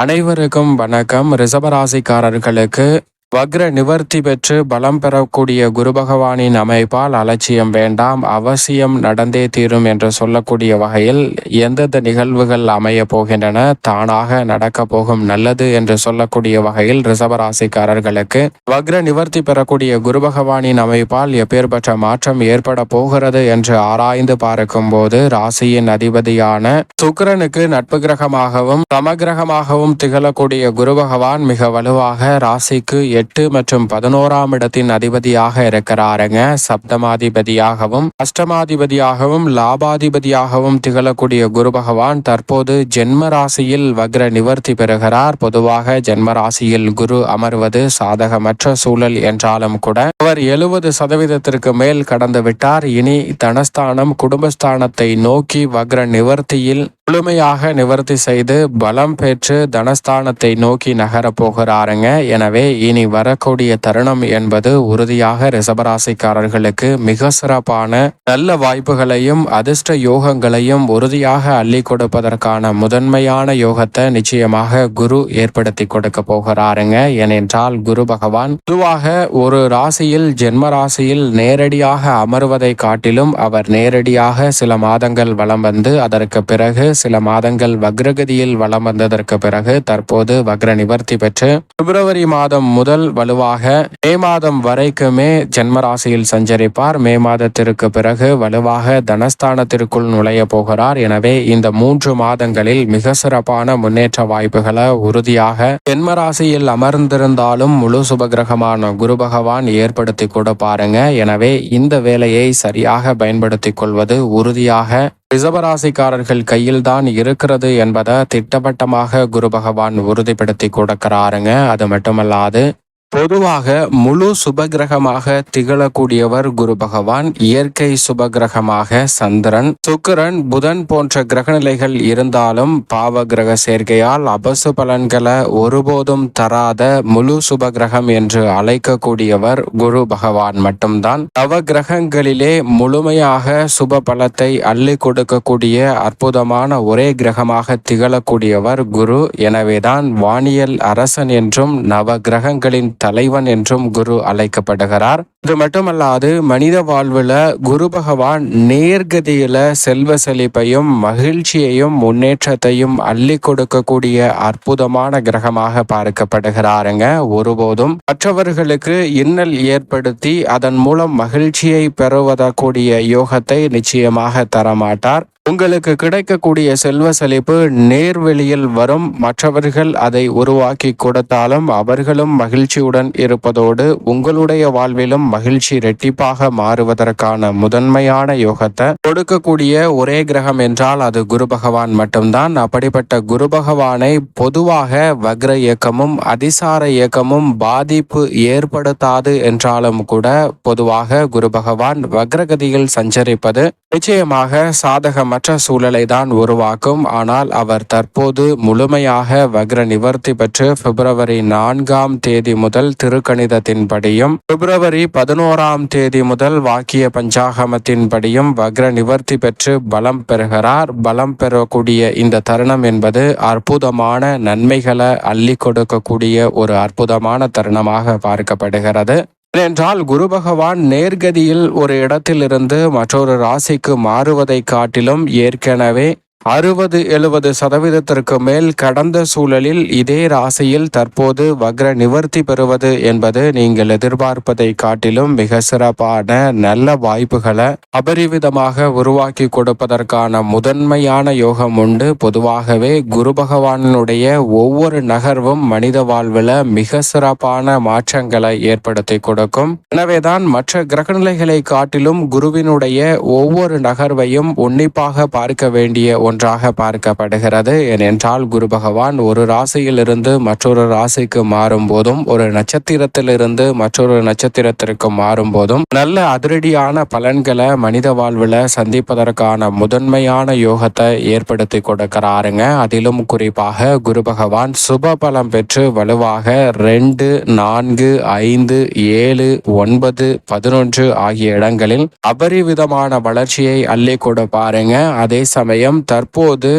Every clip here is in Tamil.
அனைவருக்கும் வணக்கம். ரிஷபராசிக்காரர்களுக்கு வக்ர நிவர்த்தி பெற்று பலம் பெறக்கூடிய குரு பகவானின் அமைப்பால் அலட்சியம் வேண்டாம், அவசியம் நடந்தே தீரும் என்று சொல்லக்கூடிய வகையில் எந்தெந்த நிகழ்வுகள் அமைய போகின்றன, தானாக நடக்க போகும் நல்லது என்று சொல்லக்கூடிய வகையில் ரிஷபராசிக்காரர்களுக்கு வக்ர நிவர்த்தி பெறக்கூடிய குரு பகவானின் அமைப்பால் எப்பேற்பட்ட மாற்றம் ஏற்பட போகிறது என்று ஆராய்ந்து பார்க்கும் போது, ராசியின் அதிபதியான சுக்கிரனுக்கு நட்பு கிரகமாகவும் சமகிரகமாகவும் திகழக்கூடிய குரு பகவான் மிக வலுவாக ராசிக்கு 8 மற்றும் 11ஆம் இடத்தின் அதிபதியாக இருக்கிறாருங்க. சப்தமாதிபதியாகவும் அஷ்டமாதிபதியாகவும் லாபாதிபதியாகவும் திகழக்கூடிய குரு பகவான் தற்போது ஜென்ம ராசியில் வக்ர நிவர்த்தி பெறுகிறார். பொதுவாக ஜென்ம ராசியில் குரு அமர்வது சாதகமற்ற சூழல் என்றாலும் கூட அவர் 70% மேல் கடந்து விட்டார். இனி தனஸ்தானம் குடும்பஸ்தானத்தை நோக்கி வக்ர நிவர்த்தியில் முழுமையாக நிவர்த்தி செய்து பலம் பெற்று தனஸ்தானத்தை நோக்கி நகர போகிறாருங்க. எனவே இனி வரக்கூடிய தருணம் என்பது உறுதியாக ரிஷபராசிக்காரர்களுக்கு மிக சிறப்பான நல்ல வாய்ப்புகளையும் அதிர்ஷ்ட யோகங்களையும் உறுதியாக அள்ளி கொடுப்பதற்கான முதன்மையான யோகத்தை நிச்சயமாக குரு ஏற்படுத்தி கொடுக்க போகிறாருங்க. ஏனென்றால் குரு பகவான் பொதுவாக ஒரு ராசியில் ஜென்ம ராசியில் நேரடியாக அமர்வதை காட்டிலும் அவர் நேரடியாக சில மாதங்கள் வலம் வந்து அதற்கு பிறகு சில மாதங்கள் வக்ரகதியில் வலம் வந்ததற்கு பிறகு தற்போது வக்ர நிவர்த்தி பெற்று பிப்ரவரி மாதம் முதல் வலுவாக மே மாதம் வரைக்குமே ஜென்மராசியில் சஞ்சரிப்பார். மே மாதத்திற்கு பிறகு வலுவாக தனஸ்தானத்திற்குள் நுழைய போகிறார். எனவே இந்த 3 மாதங்களில் மிக சிறப்பான முன்னேற்ற வாய்ப்புகளை உறுதியாக ஜென்மராசியில் அமர்ந்திருந்தாலும் முழு சுபகிரகமான குரு பகவான் ஏற்படுத்தி கொடுப்பாருங்க. எனவே இந்த வேலையை சரியாக பயன்படுத்திக் கொள்வது உறுதியாக ரிஷபராசிக்காரர்கள் கையில்தான் இருக்கிறது என்பதை திட்டவட்டமாக குரு பகவான் உறுதிப்படுத்தி கொடுக்கிறாருங்க. அது மட்டுமல்லாது பொதுவாக முழு சுபகிரகமாக திகழக்கூடியவர் குரு பகவான். இயற்கை சுபகிரகமாக சந்திரன், சுக்கிரன், புதன் போன்ற கிரகநிலைகள் இருந்தாலும் பாவ கிரக சேர்க்கையால் அபசு பலன்களை ஒருபோதும் தராத முழு சுபகிரகம் என்று அழைக்கக்கூடியவர் குரு பகவான் மட்டும்தான். நவ கிரகங்களிலே முழுமையாக சுப பலத்தை அள்ளி கொடுக்கக்கூடிய அற்புதமான ஒரே கிரகமாக திகழக்கூடியவர் குரு. எனவேதான் வானியல் அரசன் என்றும் நவ கிரகங்களின் தலைவன் என்றும் குரு அழைக்கப்படுகிறார். இது மட்டுமல்லாது மனித வாழ்வுல குரு பகவான் நேர்கதியில செல்வ செழிப்பையும் மகிழ்ச்சியையும் முன்னேற்றத்தையும் அள்ளி கொடுக்கக்கூடிய அற்புதமான கிரகமாக பார்க்கப்படுகிறாருங்க. ஒருபோதும் மற்றவர்களுக்கு இன்னல் ஏற்படுத்தி அதன் மூலம் மகிழ்ச்சியை பெறுவதற்குரிய யோகத்தை நிச்சயமாக தரமாட்டார். உங்களுக்கு கிடைக்கக்கூடிய செல்வ செழிப்பு நேர்வெளியில் வரும். மற்றவர்கள் அதை உருவாக்கி கொடுத்தாலும் அவர்களும் மகிழ்ச்சியுடன் இருப்பதோடு உங்களுடைய வாழ்விலும் மகிழ்ச்சி இரட்டிப்பாக மாறுவதற்கான முதன்மையான யோகத்தை கொடுக்கக்கூடிய ஒரே கிரகம் என்றால் அது குரு பகவான் மட்டும்தான். அப்படிப்பட்ட குரு பகவானை பொதுவாக வக்ர இயக்கமும் அதிசார இயக்கமும் பாதிப்பு ஏற்படுத்தாது என்றாலும் கூட பொதுவாக குரு பகவான் வக்ரகதியில் சஞ்சரிப்பது நிச்சயமாக சாதகமற்ற சூழலை தான் உருவாக்கும். ஆனால் அவர் தற்போது முழுமையாக வக்ர நிவர்த்தி பெற்று பிப்ரவரி 4ஆம் தேதி முதல் திருக்கணிதத்தின்படியும் பிப்ரவரி 11ஆம் தேதி முதல் வாக்கிய பஞ்சாகமத்தின்படியும் வக்ர நிவர்த்தி பெற்று பலம் பெறுகிறார். பலம் பெறக்கூடிய இந்த தருணம் என்பது அற்புதமான நன்மைகளை அள்ளி கொடுக்கக்கூடிய ஒரு அற்புதமான தருணமாக பார்க்கப்படுகிறது. ஏனென்றால் குரு பகவான் நேர்கதியில் ஒரு இடத்திலிருந்து மற்றொரு ராசிக்கு மாறுவதை காட்டிலும் ஏற்கனவே 60-70% மேல் கடந்த சூழலில் இதே ராசியில் தற்போது வக்ர நிவர்த்தி பெறுவது என்பது நீங்கள் எதிர்பார்ப்பதை காட்டிலும் மிக சிறப்பான நல்ல வாய்ப்புகளை அபரிவிதமாக உருவாக்கி கொடுப்பதற்கான முதன்மையான யோகம் உண்டு. பொதுவாகவே குரு பகவானுடைய ஒவ்வொரு நகர்வும் மனித வாழ்வில் மிக சிறப்பான மாற்றங்களை ஏற்படுத்தி கொடுக்கும். எனவேதான் மற்ற கிரகநிலைகளை காட்டிலும் குருவினுடைய ஒவ்வொரு நகர்வையும் உன்னிப்பாக பார்க்க வேண்டிய ஒன்றாக பார்க்கப்படுகிறது. ஏனென்றால் குரு பகவான் ஒரு ராசியிலிருந்து மற்றொரு ராசிக்கு மாறும் போதும் ஒரு நட்சத்திரத்திலிருந்து மற்றொரு நட்சத்திரத்திற்கு மாறும் போதும் நல்ல அதிரடியான பலன்களை மனித வாழ்வில் சந்திப்பதற்கான முதன்மையான யோகத்தை ஏற்படுத்தி கொடுக்கிறாருங்க. அதிலும் குறிப்பாக குரு பகவான் சுப பலம் பெற்று வலுவாக 2, 4, 5, 7, 9, 11 ஆகிய இடங்களில் அபரிவிதமான வளர்ச்சியை அள்ளி கொடுப்பாருங்க. அதே சமயம் தற்போது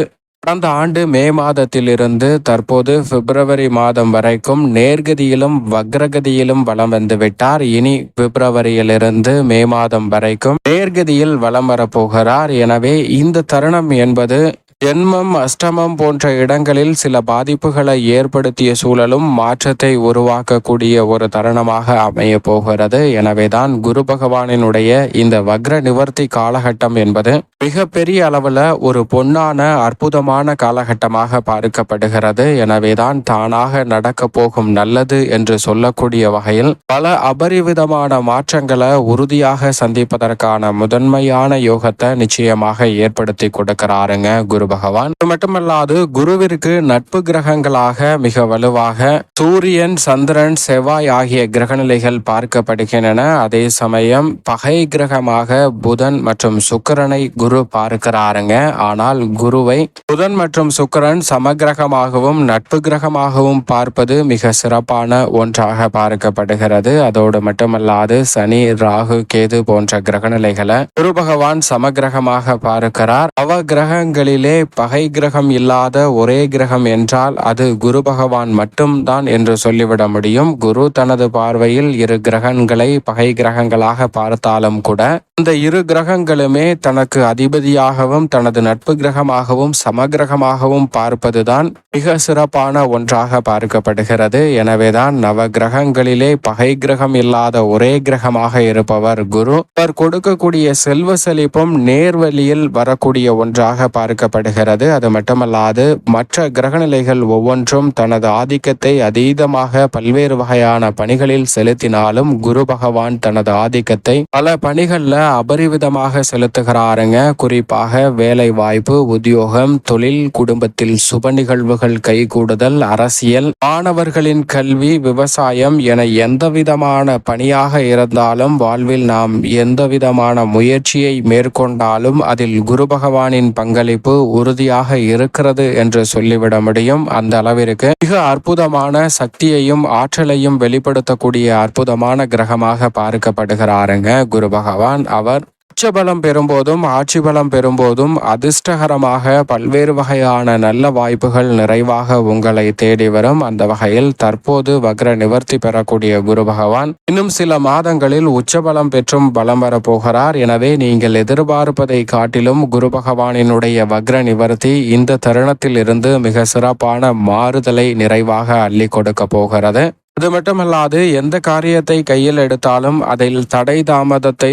கடந்த ஆண்டு மே மாதத்திலிருந்து தற்போது பிப்ரவரி மாதம் வரைக்கும் நேர்கதியிலும் வக்ரகதியிலும் வலம் வந்து விட்டார். இனி பிப்ரவரியிலிருந்து மே மாதம் வரைக்கும் நேர்கதியில் வலம் வரப்போகிறார். எனவே இந்த தருணம் என்பது ஜென்மம் அஷ்டமம் போன்ற இடங்களில் சில பாதிப்புகளை ஏற்படுத்திய சூழலும் மாற்றத்தை உருவாக்கக்கூடிய ஒரு தருணமாக அமைய போகிறது. எனவேதான் குரு பகவானினுடைய இந்த வக்ர நிவர்த்தி காலகட்டம் என்பது மிக பெரிய அளவுல ஒரு பொன்னான அற்புதமான காலகட்டமாக பார்க்கப்படுகிறது. எனவேதான் தானாக நடக்க போகும் நல்லது என்று சொல்லக்கூடிய வகையில் பல அபரிவிதமான மாற்றங்களை உறுதியாக சந்திப்பதற்கான முதன்மையான யோகத்தை நிச்சயமாக ஏற்படுத்தி கொடுக்கிறாருங்க குரு பகவான். அது மட்டுமல்லாது குருவிற்கு நட்பு கிரகங்களாக மிக வலுவாக சூரியன், சந்திரன், செவ்வாய் ஆகிய கிரகநிலைகள் பார்க்கப்படுகின்றன. அதே சமயம் பகை கிரகமாக புதன் மற்றும் சுக்கிரனை குரு பார்க்கிறாருங்க. ஆனால் குருவை புதன் மற்றும் சுக்கிரன் சமகிரகமாகவும் நட்பு கிரகமாகவும் பார்ப்பது மிக சிறப்பான ஒன்றாக பார்க்கப்படுகிறது. அதோடு மட்டுமல்லாது சனி, ராகு, கேது போன்ற கிரகநிலைகளை குரு பகவான் சமகிரகமாக பார்க்கிறார். அவ கிரகங்களிலே பகை கிரகம் இல்லாத ஒரே கிரகம் என்றால் அது குரு பகவான் மட்டும்தான் என்று சொல்லிவிட முடியும். குரு தனது பார்வையில் இரு கிரகங்களை பகை கிரகங்களாக பார்த்தாலும் கூட இந்த இரு கிரகங்களுமே தனக்கு அதிபதியாகவும் தனது நட்பு கிரகமாகவும் சமகிரகமாகவும் பார்ப்பதுதான் மிக சிறப்பான ஒன்றாக பார்க்கப்படுகிறது. எனவேதான் நவ கிரகங்களிலே பகை கிரகம் இல்லாத ஒரே கிரகமாக இருப்பவர் குரு. அவர் கொடுக்கக்கூடிய செல்வ செழிப்பும் நேர்வழியில் வரக்கூடிய ஒன்றாக பார்க்கப்படுகிறது. அது மட்டுமல்லாது மற்ற கிரகநிலைகள் ஒவ்வொன்றும் தனது ஆதிக்கத்தை அதீதமாக பல்வேறு வகையான பணிகளில் செலுத்தினாலும் குரு பகவான் தனது ஆதிக்கத்தை பல பணிகள்ல அபரிவிதமாக செலுத்துகிறாருங்க. குறிப்பாக வேலை வாய்ப்பு, உத்தியோகம், தொழில், குடும்பத்தில் சுப நிகழ்வுகள் கைகூடுதல், அரசியல், மாணவர்களின் கல்வி, விவசாயம் என எந்தவிதமான பணியாக இருந்தாலும் வாழ்வில் நாம் எந்தவிதமான முயற்சியை மேற்கொண்டாலும் அதில் குரு பகவானின் பங்களிப்பு உறுதியாக இருக்கிறது என்று சொல்லிவிட முடியும். அந்த அளவிற்கு மிக அற்புதமான சக்தியையும் ஆற்றலையும் வெளிப்படுத்தக்கூடிய அற்புதமான கிரகமாக பார்க்கப்படுகிறாருங்க குரு பகவான். அவர் உச்சபலம் பெறும்போதும் ஆட்சி பலம் பெறும்போதும் அதிர்ஷ்டகரமாக பல்வேறு வகையான நல்ல வாய்ப்புகள் நிறைவாக உங்களை தேடி வரும். அந்த வகையில் தற்போது வக்ர நிவர்த்தி பெறக்கூடிய குரு பகவான் இன்னும் சில மாதங்களில் உச்சபலம் பெற்றும் பலம் வரப்போகிறார். எனவே நீங்கள் எதிர்பார்ப்பதை காட்டிலும் குரு பகவானினுடைய வக்ர நிவர்த்தி இந்த தருணத்தில் இருந்து மிக சிறப்பான மாறுதலை நிறைவாக அள்ளி கொடுக்க போகிறது. அது மட்டுமல்லாது எந்த காரியத்தை கையில் எடுத்தாலும் அதில் தடை தாமதத்தை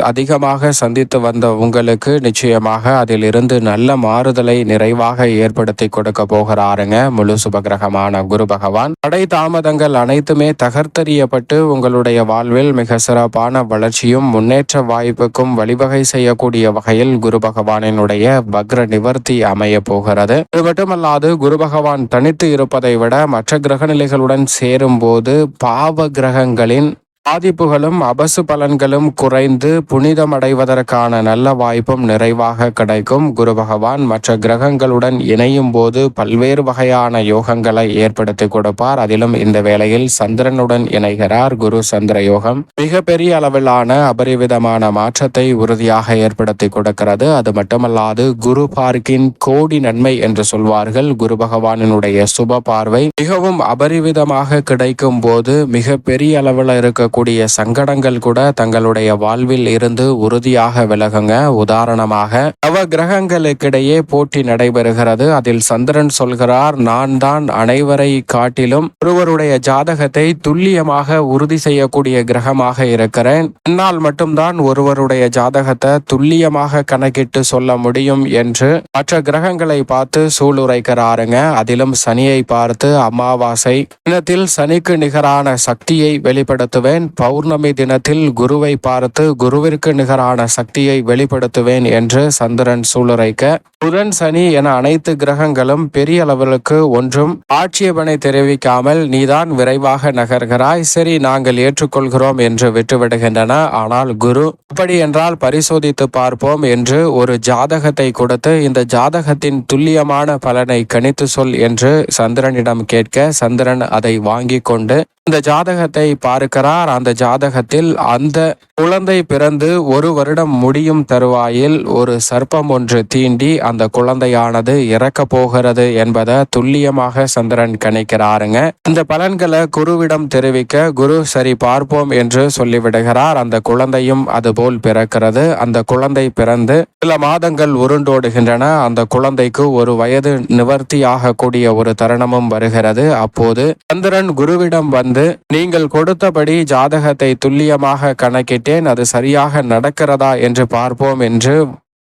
அதிகமாக சந்தித்து வந்த உங்களுக்கு நிச்சயமாக அதில் இருந்து நல்ல மாறுதலை நிறைவாக ஏற்படுத்தி கொடுக்க போகிறாருங்க முழு சுபகிரகமான குரு பகவான். தடை தாமதங்கள் அனைத்துமே தகர்த்தெறியப்பட்டு உங்களுடைய வாழ்வில் மிக சிறப்பான வளர்ச்சியும் முன்னேற்ற வாய்ப்புக்கும் வழிவகை செய்யக்கூடிய வகையில் குரு பகவானினுடைய வக்ர நிவர்த்தி அமைய போகிறது. அது மட்டுமல்லாது குரு பகவான் தனித்து இருப்பதை விட மற்ற கிரகநிலைகளுடன் சேரும் போது பாவ கிரகங்களின் பாதிப்புகளும் அபசு பலன்களும் குறைந்து புனிதமடைவதற்கான நல்ல வாய்ப்பும் நிறைவாக கிடைக்கும். குரு பகவான் மற்ற கிரகங்களுடன் இணையும் போது பல்வேறு வகையான யோகங்களை ஏற்படுத்தி கொடுப்பார். அதிலும் இந்த வேளையில் சந்திரனுடன் இணைகிறார். குரு சந்திர யோகம் மிக பெரிய அளவிலான அபரிவிதமான மாற்றத்தை உறுதியாக ஏற்படுத்தி கொடுக்கிறது. அது மட்டுமல்லாது குரு பார்க்கின் கோடி நன்மை என்று சொல்வார்கள். குரு பகவானினுடைய சுப பார்வை மிகவும் அபரிவிதமாக கிடைக்கும் போது மிக பெரிய அளவில் இருக்க கூடிய சங்கடங்கள் கூட தங்களுடைய வாழ்வில் இருந்து உறுதியாக விலகுங்க. உதாரணமாக நவ கிரகங்களுக்கிடையே போட்டி நடைபெறுகிறது. அதில் சந்திரன் சொல்கிறார், நான் தான் அனைவரை காட்டிலும் ஒருவருடைய ஜாதகத்தை துல்லியமாக உறுதி செய்யக்கூடிய கிரகமாக இருக்கிறேன். என்னால் மட்டும்தான் ஒருவருடைய ஜாதகத்தை துல்லியமாக கணக்கிட்டு சொல்ல முடியும் என்று மற்ற கிரகங்களை பார்த்து சூளுரைக்கிறாருங்க. அதிலும் சனியை பார்த்து அமாவாசை தினத்தில் சனிக்கு நிகரான சக்தியை வெளிப்படுத்துவேன், பௌர்ணமி தினத்தில் குருவை பார்த்து குருவிற்கு நிகரான சக்தியை வெளிப்படுத்துவேன் என்று சந்திரன் சூளுரைக்க, புதன், சனி என அனைத்து கிரகங்களும் பெரிய அளவிற்கு ஒன்றும் ஆட்சேபனை தெரிவிக்காமல் நீதான் விரைவாக நகர்கிறாய், சரி நாங்கள் ஏற்றுக்கொள்கிறோம் என்று விட்டுவிடுகின்றன. ஆனால் குரு அப்படி என்றால் பரிசோதித்து பார்ப்போம் என்று ஒரு ஜாதகத்தை கொடுத்து இந்த ஜாதகத்தின் துல்லியமான பலனை கணித்து சொல் என்று சந்திரனிடம் கேட்க, சந்திரன் அதை வாங்கி கொண்டு இந்த ஜாதகத்தை பார்க்கிறார். அந்த ஜாதகத்தில் அந்த குழந்தை பிறந்து 1 வருடம் முடியும் தருவாயில் ஒரு சர்ப்பம் ஒன்று தீண்டி அந்த குழந்தையானது இறக்க போகிறது என்பதை துல்லியமாக சந்திரன் கணிக்கிறாருங்க. இந்த பலன்களை குருவிடம் தெரிவிக்க குரு சரி பார்ப்போம் என்று சொல்லிவிடுகிறார். அந்த குழந்தையும் அதுபோல் பிறக்கிறது. அந்த குழந்தை பிறந்து சில மாதங்கள் உருண்டோடுகின்றன. அந்த குழந்தைக்கு 1 வயது நிவர்த்தியாகக்கூடிய ஒரு தருணமும் வருகிறது. அப்போது சந்திரன் குருவிடம் வந்து, நீங்கள் கொடுத்தபடி ஜாதகத்தை துல்லியமாக கணக்கிட்டேன், அது சரியாக நடக்கிறதா என்று பார்ப்போம் என்று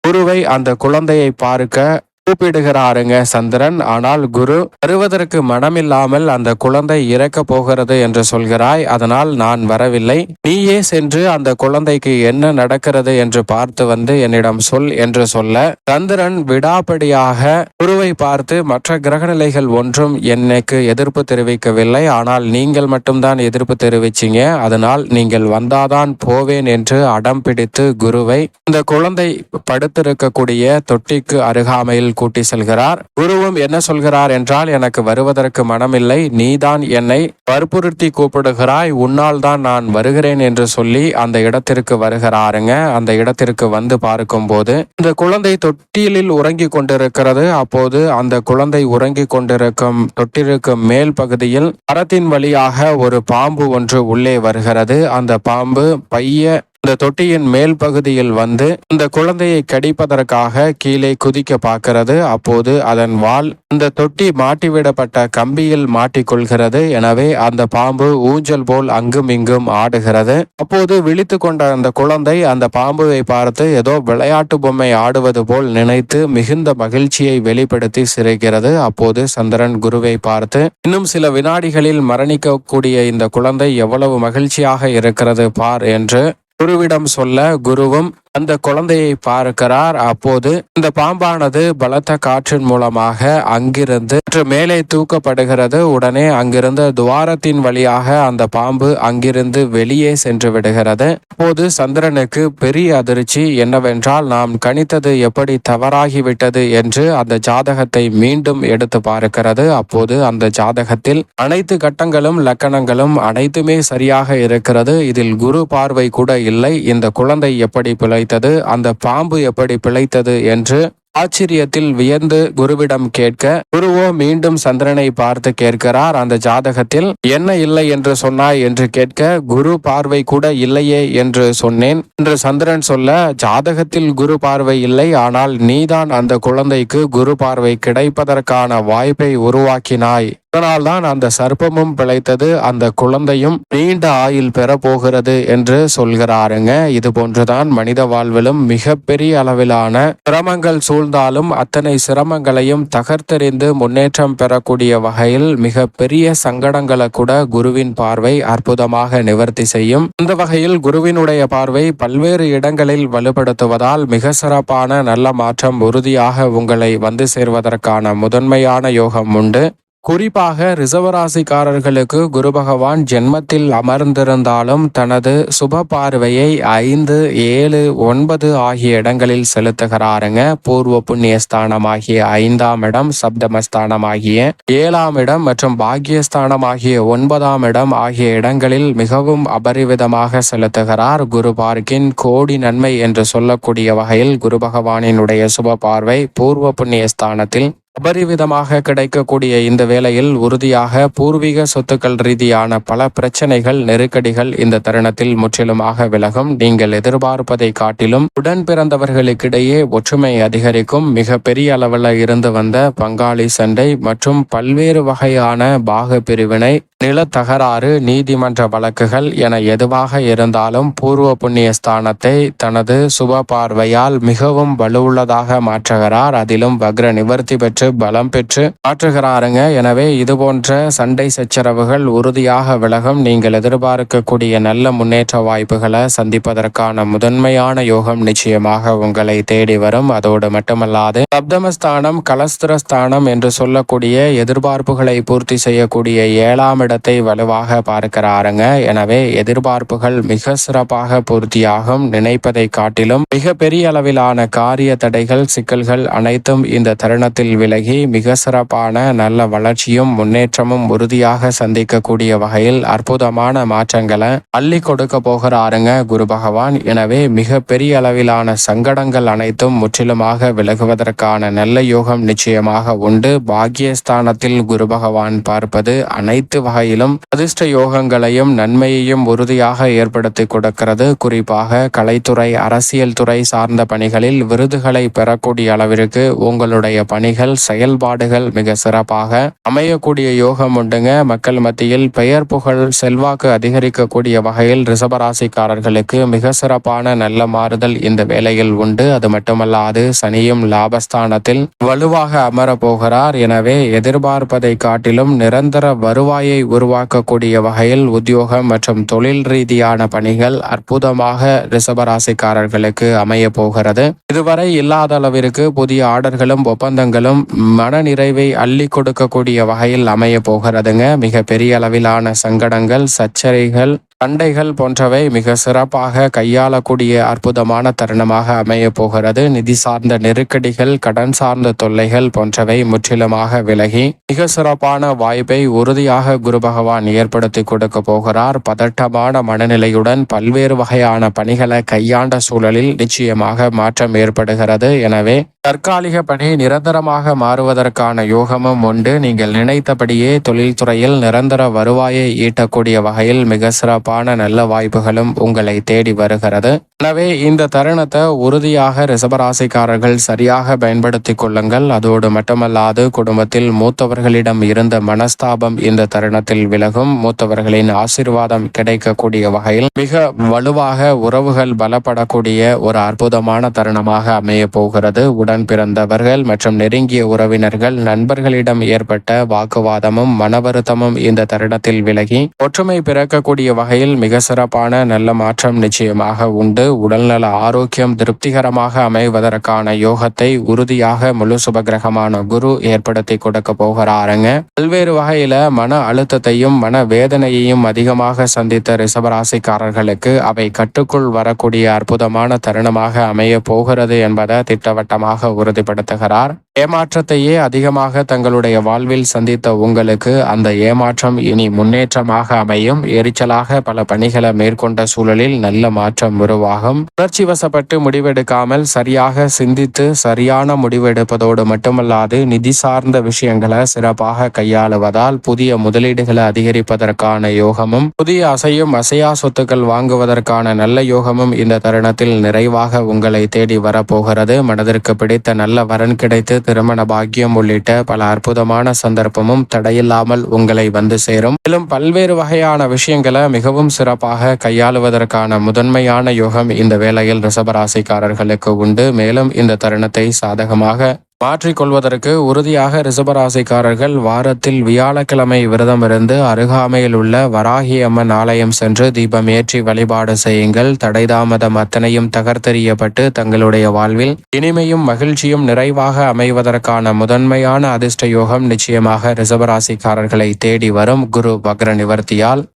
குருவை அந்த குழந்தையை பார்க்க கூப்பிடுகிறாருங்க சந்திரன். ஆனால் குரு வருவதற்கு மனமில்லாமல் அந்த குழந்தை இறக்க போகிறது என்று சொல்கிறாய், அதனால் நான் வரவில்லை, நீயே சென்று அந்த குழந்தைக்கு என்ன நடக்கிறது என்று பார்த்து வந்து என்னிடம் சொல் என்று சொல்ல, சந்திரன் விடாப்படியாக குருவை பார்த்து, மற்ற கிரகநிலைகள் ஒன்றும் எனக்கு எதிர்ப்பு தெரிவிக்கவில்லை, ஆனால் நீங்கள் மட்டும்தான் எதிர்ப்பு தெரிவிச்சீங்க, அதனால் நீங்கள் வந்தாதான் போவேன் என்று அடம் பிடித்து குருவை இந்த குழந்தை படுத்திருக்கக்கூடிய தொட்டிக்கு அருகாமையில் கூட்டி செல்கிறார். குருவும் என்ன சொல்கிறார் என்றால், எனக்கு வருவதற்கு மனமில்லை, நீதான் என்னை வற்புறுத்தி கூப்பிடுகிறாய், உன்னால் தான் நான் வருகிறேன் என்று சொல்லி அந்த இடத்திற்கு வருகிறாருங்க. அந்த இடத்திற்கு வந்து பார்க்கும் போது இந்த குழந்தை தொட்டிலில் உறங்கி கொண்டிருக்கிறது. அப்போது அந்த குழந்தை உறங்கி கொண்டிருக்கும் தொட்டிலுக்கு மேல் பகுதியில் மரத்தின் வழியாக ஒரு பாம்பு ஒன்று உள்ளே வருகிறது. அந்த பாம்பு பைய இந்த தொட்டியின் மேல் பகுதியில் வந்து இந்த குழந்தையை கடிப்பதற்காக கீழே குதிக்க பார்க்கிறது. அப்போது அதன் வால் இந்த தொட்டி மாட்டிவிடப்பட்ட கம்பியில் மாட்டிக்கொள்கிறது. எனவே அந்த பாம்பு ஊஞ்சல் போல் அங்கும் இங்கும் ஆடுகிறது. அப்போது விழித்து கொண்ட அந்த குழந்தை அந்த பாம்புவை பார்த்து ஏதோ விளையாட்டு பொம்மை ஆடுவது போல் நினைத்து மிகுந்த மகிழ்ச்சியை வெளிப்படுத்தி சிரிக்கிறது. அப்போது சந்திரன் குருவை பார்த்து, இன்னும் சில வினாடிகளில் மரணிக்கக்கூடிய இந்த குழந்தை எவ்வளவு மகிழ்ச்சியாக இருக்கிறது பார் என்று குருவிடம் சொல்ல, குருவும் அந்த குழந்தையை பார்க்கிறார். அப்போது இந்த பாம்பானது பலத்த காற்றின் மூலமாக அங்கிருந்து மேலே தூக்கப்படுகிறது. உடனே அங்கிருந்த துவாரத்தின் வழியாக அந்த பாம்பு அங்கிருந்து வெளியே சென்று விடுகிறது. அப்போது சந்திரனுக்கு பெரிய அதிர்ச்சி. என்னவென்றால், நாம் கணித்தது எப்படி தவறாகிவிட்டது என்று அந்த ஜாதகத்தை மீண்டும் எடுத்து பார்க்கிறது. அப்போது அந்த ஜாதகத்தில் அனைத்து கட்டங்களும் லக்கணங்களும் அனைத்துமே சரியாக இருக்கிறது. இதில் குரு பார்வை கூட இல்லை. இந்த குழந்தை எப்படி பிழைத்தது, அந்த பாம்பு எப்படி பிழைத்தது என்று ஆச்சரியத்தில் வியந்து குருவிடம் கேட்க, குருவோ மீண்டும் சந்திரனை பார்த்து கேட்கிறார், அந்த ஜாதகத்தில் என்ன இல்லை என்று சொன்னாய் என்று கேட்க, குரு பார்வை கூட இல்லையே என்று சொன்னேன் என்று சந்திரன் சொல்ல, ஜாதகத்தில் குரு பார்வை இல்லை, ஆனால் நீதான் அந்த குழந்தைக்கு குரு பார்வை கிடைப்பதற்கான வாய்ப்பை உருவாக்கினாய், அதனால்தான் அந்த சர்ப்பமும் பிழைத்தது, அந்த குழந்தையும் நீண்ட ஆயுள் பெற போகிறது என்று சொல்கிறாருங்க. இது போன்றுதான் மனித வாழ்விலும் மிகப்பெரிய அளவிலான சிரமங்கள் சூழ்ந்தாலும் அத்தனை சிரமங்களையும் தகர்த்தெறிந்து முன்னேற்றம் பெறக்கூடிய வகையில் மிக பெரிய சங்கடங்களை கூட குருவின் பார்வை அற்புதமாக நிவர்த்தி செய்யும். இந்த வகையில் குருவினுடைய பார்வை பல்வேறு இடங்களில் வலுப்படுத்துவதால் மிக சிறப்பான நல்ல மாற்றம் உறுதியாக உங்களை வந்து சேர்வதற்கான முதன்மையான யோகம் உண்டு. குறிப்பாக ரிசர்வராசிக்காரர்களுக்கு குரு பகவான் ஜென்மத்தில் அமர்ந்திருந்தாலும் தனது சுப பார்வையை 5, 7, 9 ஆகிய இடங்களில் செலுத்துகிறாருங்க. பூர்வ புண்ணியஸ்தானமாகிய 5ஆம் இடம், சப்தமஸ்தானமாகிய 7ஆம் இடம் மற்றும் பாக்கியஸ்தானமாகிய 9ஆம் இடம் ஆகிய இடங்களில் மிகவும் அபரிவிதமாக செலுத்துகிறார். குரு பார்க்கின் கோடி நன்மை என்று சொல்லக்கூடிய வகையில் குரு பகவானினுடைய சுப பார்வை பூர்வ புண்ணியஸ்தானத்தில் அபரிவிதமாக கிடைக்கக்கூடிய இந்த வேளையில் உறுதியாக பூர்வீக சொத்துக்கள் ரீதியான பல பிரச்சனைகள், நெருக்கடிகள் இந்த தருணத்தில் முற்றிலுமாக விலகும். நீங்கள் எதிர்பார்ப்பதை காட்டிலும் உடன் பிறந்தவர்களுக்கிடையே ஒற்றுமை அதிகரிக்கும். மிக பெரிய அளவில் இருந்து வந்த பங்காளி சண்டை மற்றும் பல்வேறு வகையான பாக பிரிவினை, நிலத்தகராறு, நீதிமன்ற வழக்குகள் என எதுவாக இருந்தாலும் பூர்வ புண்ணிய ஸ்தானத்தை தனது சுப பார்வையால் மிகவும் வலுவுள்ளதாக மாற்றுகிறார். அதிலும் வக்ர நிவர்த்தி பெற்று பலம் பெற்று மாற்றுகிறாருங்க. எனவே இது போன்ற சண்டை சச்சரவுகள் உறுதியாக விலகும். நீங்கள் எதிர்பார்க்கக்கூடிய நல்ல முன்னேற்ற வாய்ப்புகளை சந்திப்பதற்கான முதன்மையான யோகம் நிச்சயமாக உங்களை தேடி வரும். அதோடு மட்டுமல்லாது சப்தமஸ்தானம், கலஸ்திரஸ்தானம் என்று சொல்லக்கூடிய எதிர்பார்ப்புகளை பூர்த்தி செய்யக்கூடிய 7ஆம் இடத்தை வலுவாக பார்க்கிறாருங்க. எனவே எதிர்பார்ப்புகள் மிக சிறப்பாக பூர்த்தியாகும். நினைப்பதை காட்டிலும் மிக பெரிய அளவிலான காரிய தடைகள், சிக்கல்கள் அனைத்தும் இந்த தருணத்தில் விலகி மிக சிறப்பான நல்ல வளர்ச்சியும் முன்னேற்றமும் உறுதியாக சந்திக்கக்கூடிய வகையில் அற்புதமான மாற்றங்களை அள்ளி கொடுக்க போகிறாருங்க குரு பகவான். எனவே மிக பெரிய அளவிலான சங்கடங்கள் அனைத்தும் முற்றிலுமாக விலகுவதற்கான நல்ல யோகம் நிச்சயமாக உண்டு. பாக்கியஸ்தானத்தில் குரு பகவான் பார்ப்பது அனைத்து வகையிலும் அதிர்ஷ்ட யோகங்களையும் நன்மையையும் உறுதியாக ஏற்படுத்தி கொடுக்கிறது. குறிப்பாக கலைத்துறை, அரசியல் துறை சார்ந்த பணிகளில் விருதுகளை பெறக்கூடிய அளவிற்கு உங்களுடைய பணிகள், செயல்பாடுகள் மிக சிறப்பாக அமையக்கூடிய யோகம் உண்டுங்க. மக்கள் மத்தியில் பெயர், புகழ், செல்வாக்கு அதிகரிக்கக்கூடிய வகையில் ரிஷபராசிக்காரர்களுக்கு மிக சிறப்பான நல்ல மாறுதல் இந்த வேளையில் உண்டு. அது மட்டுமல்லாது சனியும் லாபஸ்தானத்தில் வலுவாக அமர போகிறார். எனவே எதிர்பார்ப்பதை காட்டிலும் நிரந்தர வருவாயை உருவாக்கக்கூடிய வகையில் உத்தியோகம் மற்றும் தொழில் ரீதியான பணிகள் அற்புதமாக ரிஷபராசிக்காரர்களுக்கு அமைய போகிறது. இதுவரை இல்லாத அளவிற்கு புதிய ஆர்டர்களும் ஒப்பந்தங்களும் மன நிறைவை அள்ளி கொடுக்கக்கூடிய வகையில் அமைய போகிறதுங்க. மிக பெரிய அளவிலான சங்கடங்கள், சச்சரைகள், சண்டைகள் போன்றவை மிக சிறப்பாக கையாளக்கூடிய அற்புதமான தருணமாக அமைய போகிறது. நிதி சார்ந்த நெருக்கடிகள், கடன் சார்ந்த தொல்லைகள் போன்றவை முற்றிலுமாக விலகி மிக சிறப்பான வாய்ப்பை உறுதியாக குரு பகவான் ஏற்படுத்தி கொடுக்க போகிறார். பதட்டமான மனநிலையுடன் பல்வேறு வகையான பணிகளை கையாண்ட சூழலில் நிச்சயமாக மாற்றம் ஏற்படுகிறது. எனவே தற்காலிக பணி நிரந்தரமாக மாறுவதற்கான யோகமும் உண்டு. நீங்கள் நினைத்தபடியே தொழில்துறையில் நிரந்தர வருவாயை ஈட்டக்கூடிய வகையில் மிக சிறப்பான நல்ல வாய்ப்புகளும் உங்களை தேடி வருகிறது. எனவே இந்த தருணத்தை உறுதியாக ரிஷபராசிக்காரர்கள் சரியாக பயன்படுத்திக் கொள்ளுங்கள். அதோடு மட்டுமல்லாது குடும்பத்தில் மூத்தவர்களிடம் இருந்த மனஸ்தாபம் இந்த தருணத்தில் விலகும். மூத்தவர்களின் ஆசீர்வாதம் கிடைக்கக்கூடிய வகையில் மிக வலுவாக உறவுகள் பலப்படக்கூடிய ஒரு அற்புதமான தருணமாக அமைய போகிறது. உடன் பிறந்தவர்கள் மற்றும் நெருங்கிய உறவினர்கள், நண்பர்களிடம் ஏற்பட்ட வாக்குவாதமும் மன வருத்தமும் இந்த தருணத்தில் விலகி ஒற்றுமை பிறக்கக்கூடிய வகையில் மிக சிறப்பான நல்ல மாற்றம் நிச்சயமாக உண்டு. உடல்நல ஆரோக்கியம் திருப்திகரமாக அமைவதற்கான யோகத்தை உறுதியாக முழு சுபகிரகமான குரு ஏற்படுத்தி கொடுக்க போகிறாருங்க. பல்வேறு வகையில மன அழுத்தத்தையும் மன வேதனையையும் அதிகமாக சந்தித்த ரிஷபராசிக்காரர்களுக்கு அவை கட்டுக்குள் வரக்கூடிய அற்புதமான தருணமாக அமைய போகிறது என்பதை திட்டவட்டமாக உறுதிப்படுத்துகிறார். ஏமாற்றத்தையே அதிகமாக தங்களுடைய வாழ்வில் சந்தித்த உங்களுக்கு அந்த ஏமாற்றம் இனி முன்னேற்றமாக அமையும். எரிச்சலாக பல பணிகளை மேற்கொண்ட சூழலில் நல்ல மாற்றம் உருவாகும். உணர்ச்சி வசப்பட்டு முடிவெடுக்காமல் சரியாக சிந்தித்து சரியான முடிவெடுப்பதோடு மட்டுமல்லாது நிதி சார்ந்த விஷயங்களை சிறப்பாக கையாளுவதால் புதிய முதலீடுகளை அதிகரிப்பதற்கான யோகமும் புதிய அசையும் அசையா சொத்துக்கள் வாங்குவதற்கான நல்ல யோகமும் இந்த தருணத்தில் நிறைவாக உங்களை தேடி வரப்போகிறது. மனதிற்கு பிடித்த நல்ல வரன் கிடைத்து திருமண பாக்கியம் உள்ளிட்ட பல அற்புதமான சந்தர்ப்பமும் தடையில்லாமல் உங்களை வந்து சேரும். மேலும் பல்வேறு வகையான விஷயங்களை மிகவும் சிறப்பாக கையாளுவதற்கான முதன்மையான யோகம் இந்த வேளையில் ரிஷபராசிக்காரர்களுக்கு உண்டு. மேலும் இந்த தருணத்தை சாதகமாக மாற்றிக்கொள்வதற்கு உறுதியாக ரிஷபராசிக்காரர்கள் வாரத்தில் வியாழக்கிழமை விரதம் இருந்து அருகாமையில் உள்ள வராகி அம்மன் ஆலயம் சென்று தீபம் ஏற்றி வழிபாடு செய்யுங்கள். தடைதாமதம் அத்தனையும் தகர்த்தெறியப்பட்டு தங்களுடைய வாழ்வில் இனிமையும் மகிழ்ச்சியும் நிறைவாக அமைவதற்கான முதன்மையான அதிர்ஷ்ட யோகம் நிச்சயமாக ரிஷபராசிக்காரர்களை தேடி வரும். குரு வக்ர நிவர்த்தியால்